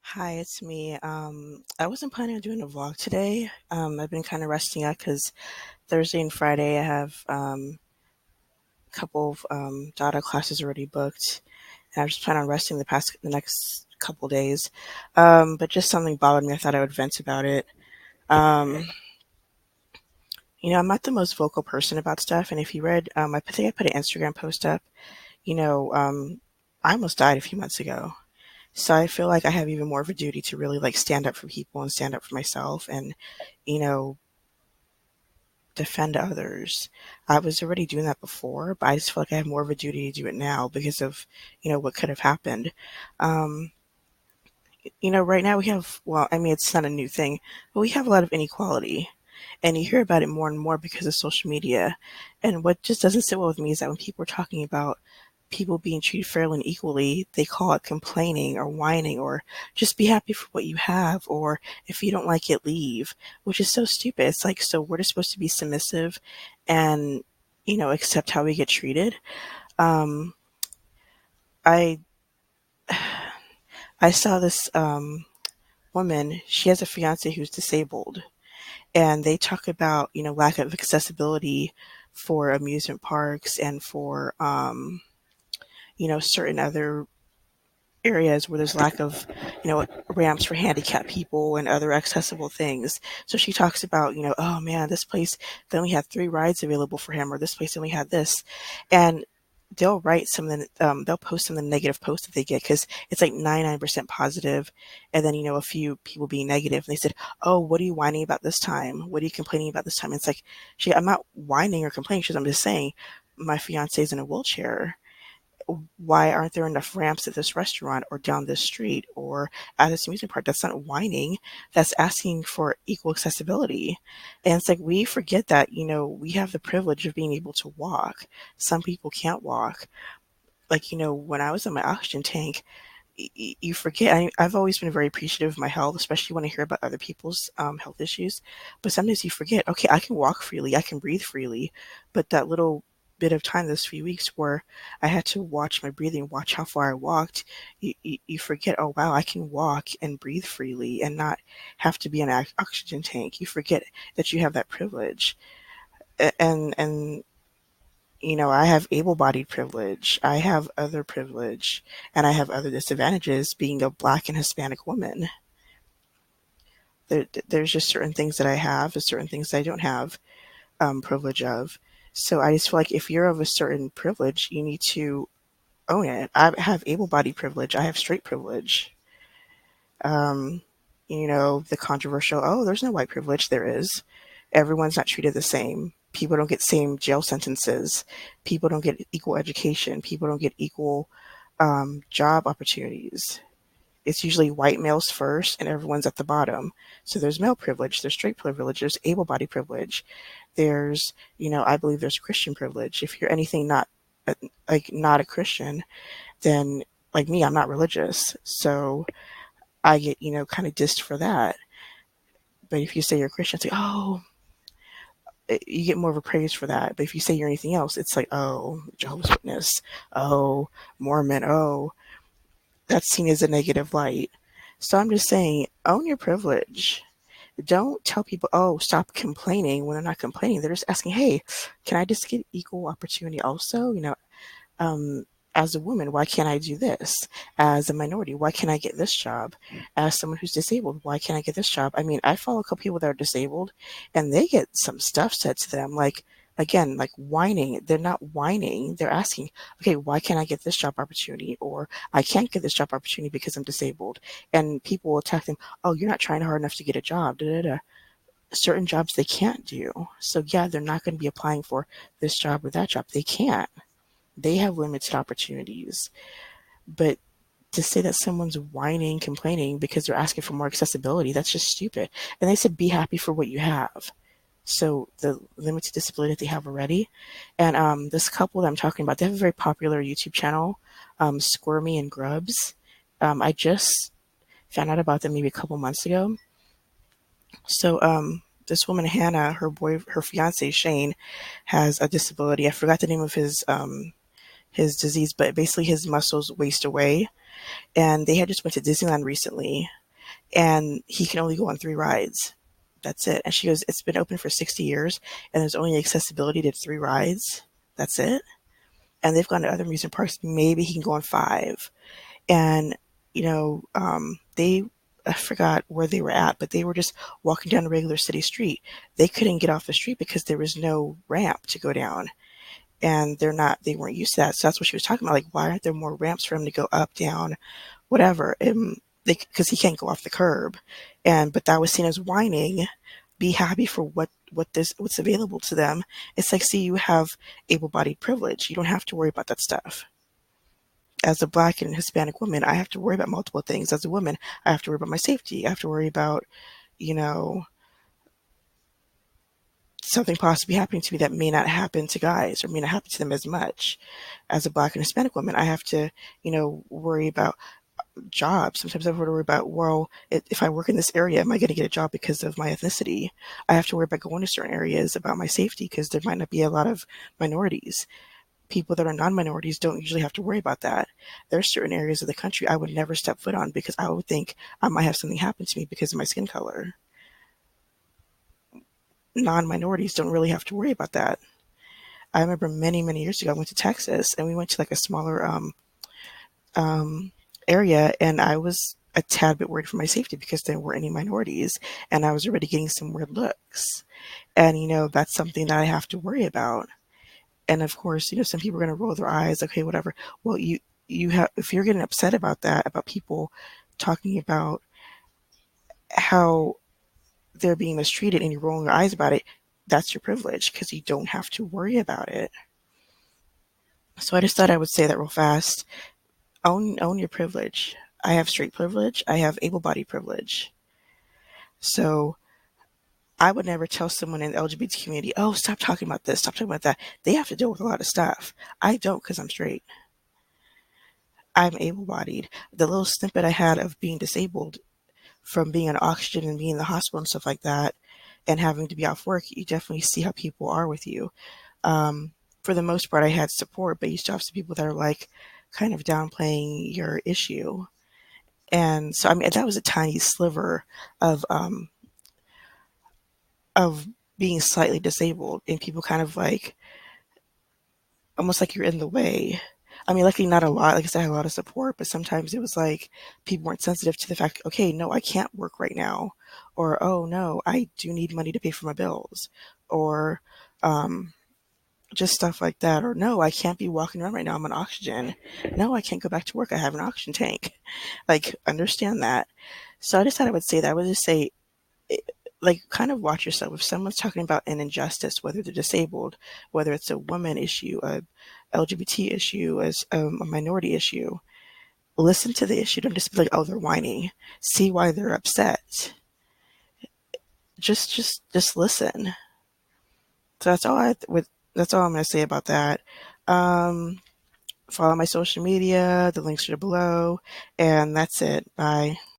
Hi, it's me. I wasn't planning on doing a vlog today. I've been kind of resting up because Thursday and Friday I have a couple of data classes already booked, and I was just planning on resting the next couple days. But just something bothered me. I thought I would vent about it. Um, I'm not the most vocal person about stuff, and if you read, I think I put an Instagram post up. You know, um, I almost died a few months ago. So I feel like I have even more of a duty to really like stand up for people and stand up for myself and, you know, defend others. I was already doing that before, but I just feel like I have more of a duty to do it now because of, what could have happened. Um, right now we have, well, I mean, it's not a new thing, but we have a lot of inequality. And you hear about it more and more because of social media. And what just doesn't sit well with me is that when people are talking about people being treated fairly and equally, they call it complaining or whining or just be happy for what you have, or if you don't like it, leave, which is so stupid. It's like, so we're just supposed to be submissive and, accept how we get treated. Um, I, I saw this, woman, she has a fiance who's disabled, and they talk about, lack of accessibility for amusement parks and for, certain other areas where there's lack of, ramps for handicapped people and other accessible things. So she talks about, oh man, this place, they only had 3 rides available for him, or this place only had this. And they'll write something, they'll post some of the negative posts that they get because it's like 99% positive, and then, a few people being negative. And they said, oh, what are you whining about this time? What are you complaining about this time? And it's like, I'm not whining or complaining. I'm just saying my fiance is in a wheelchair. Why aren't there enough ramps at this restaurant or down this street or at this amusement park? That's not whining. That's asking for equal accessibility. And it's like we forget that, we have the privilege of being able to walk. Some people can't walk. Like, when I was on my oxygen tank, you forget. I've always been very appreciative of my health, especially when I hear about other people's health issues. But sometimes you forget, okay, I can walk freely, I can breathe freely. But that little bit of time, those few weeks where I had to watch my breathing, watch how far I walked, you forget, oh, wow, I can walk and breathe freely and not have to be in an oxygen tank. You forget that you have that privilege. And I have able-bodied privilege, I have other privilege, and I have other disadvantages being a Black and Hispanic woman. There's just certain things that I have and certain things that I don't have privilege of. So I just feel like if you're of a certain privilege, you need to own it. I have able-bodied privilege. I have straight privilege. Um, the controversial, oh, there's no white privilege. There is. Everyone's not treated the same. People don't get same jail sentences. People don't get equal education. People don't get equal job opportunities. It's usually white males first and everyone's at the bottom. So there's male privilege, there's straight privilege, there's able body privilege. There's, I believe there's Christian privilege. If you're anything not not a Christian, then like me, I'm not religious. So I get, kind of dissed for that. But if you say you're a Christian, it's like, oh, you get more of a praise for that. But if you say you're anything else, it's like, oh, Jehovah's Witness, oh, Mormon, oh, that's seen as a negative light. So I'm just saying, own your privilege. Don't tell people, oh, stop complaining when they're not complaining. They're just asking, hey, can I just get equal opportunity also? Um, as a woman, why can't I do this? As a minority, why can't I get this job? As someone who's disabled, why can't I get this job? I mean, I follow a couple people that are disabled and they get some stuff said to them, like, again, like whining. They're not whining. They're asking, okay, why can't I get this job opportunity? Or I can't get this job opportunity because I'm disabled. And people will attack them, oh, you're not trying hard enough to get a job. Da, da, da. Certain jobs they can't do. So yeah, they're not going to be applying for this job or that job. They can't. They have limited opportunities. But to say that someone's whining, complaining because they're asking for more accessibility, that's just stupid. And they said be happy for what you have. So the limited disability that they have already. And this couple that I'm talking about, they have a very popular YouTube channel, Squirmy and Grubs. I just found out about them maybe a couple months ago. So this woman, Hannah, her fiance, Shane, has a disability. I forgot the name of his disease, but basically his muscles waste away. And they had just went to Disneyland recently, and he can only go on 3 rides. That's it. And she goes, it's been open for 60 years, and there's only accessibility to 3 rides. That's it. And they've gone to other amusement parks. Maybe he can go on 5. And they I forgot where they were at, but they were just walking down a regular city street. They couldn't get off the street because there was no ramp to go down, and they weren't used to that. So that's what she was talking about. Like, why aren't there more ramps for him to go up, down, whatever? And because he can't go off the curb, but that was seen as whining. Be happy for what's available to them. It's like, see, you have able-bodied privilege. You don't have to worry about that stuff. As a Black and Hispanic woman, I have to worry about multiple things. As a woman, I have to worry about my safety. I have to worry about, you know, something possibly happening to me that may not happen to guys or may not happen to them as much. As a Black and Hispanic woman, I have to, worry about jobs. Sometimes I have to worry about, well, if I work in this area, am I going to get a job because of my ethnicity? I have to worry about going to certain areas about my safety because there might not be a lot of minorities. People that are non-minorities don't usually have to worry about that. There are certain areas of the country I would never step foot on because I would think I might have something happen to me because of my skin color. Non-minorities don't really have to worry about that. I remember many, many years ago, I went to Texas and we went to like a smaller um, area, and I was a tad bit worried for my safety because there weren't any minorities, and I was already getting some weird looks. And that's something that I have to worry about. And of course, some people are going to roll their eyes, okay, whatever. Well, you have, if you're getting upset about that, about people talking about how they're being mistreated and you're rolling your eyes about it, that's your privilege because you don't have to worry about it. So I just thought I would say that real fast. Own your privilege. I have straight privilege. I have able-bodied privilege. So I would never tell someone in the LGBT community, oh, stop talking about this, stop talking about that. They have to deal with a lot of stuff. I don't because I'm straight. I'm able-bodied. The little snippet I had of being disabled from being on oxygen and being in the hospital and stuff like that and having to be off work, you definitely see how people are with you. Um, for the most part, I had support, but you still have some people that are like kind of downplaying your issue. And so, I mean, that was a tiny sliver of um, of being slightly disabled, and people kind of like almost like you're in the way. I mean, luckily not a lot. Like I said, I had a lot of support, but sometimes it was like people weren't sensitive to the fact, okay, no, I can't work right now, or oh no, I do need money to pay for my bills, or um, just stuff like that, or no, I can't be walking around right now. I'm on oxygen. No, I can't go back to work. I have an oxygen tank. Like, understand that. So I just thought I would say that. I would just say, like, kind of watch yourself. If someone's talking about an injustice, whether they're disabled, whether it's a woman issue, a LGBT issue, as a minority issue, listen to the issue. Don't just be like, oh, they're whining. See why they're upset. Just listen. So that's all I'm going to say about that. Um, Follow my social media. The links are below, and that's it. Bye.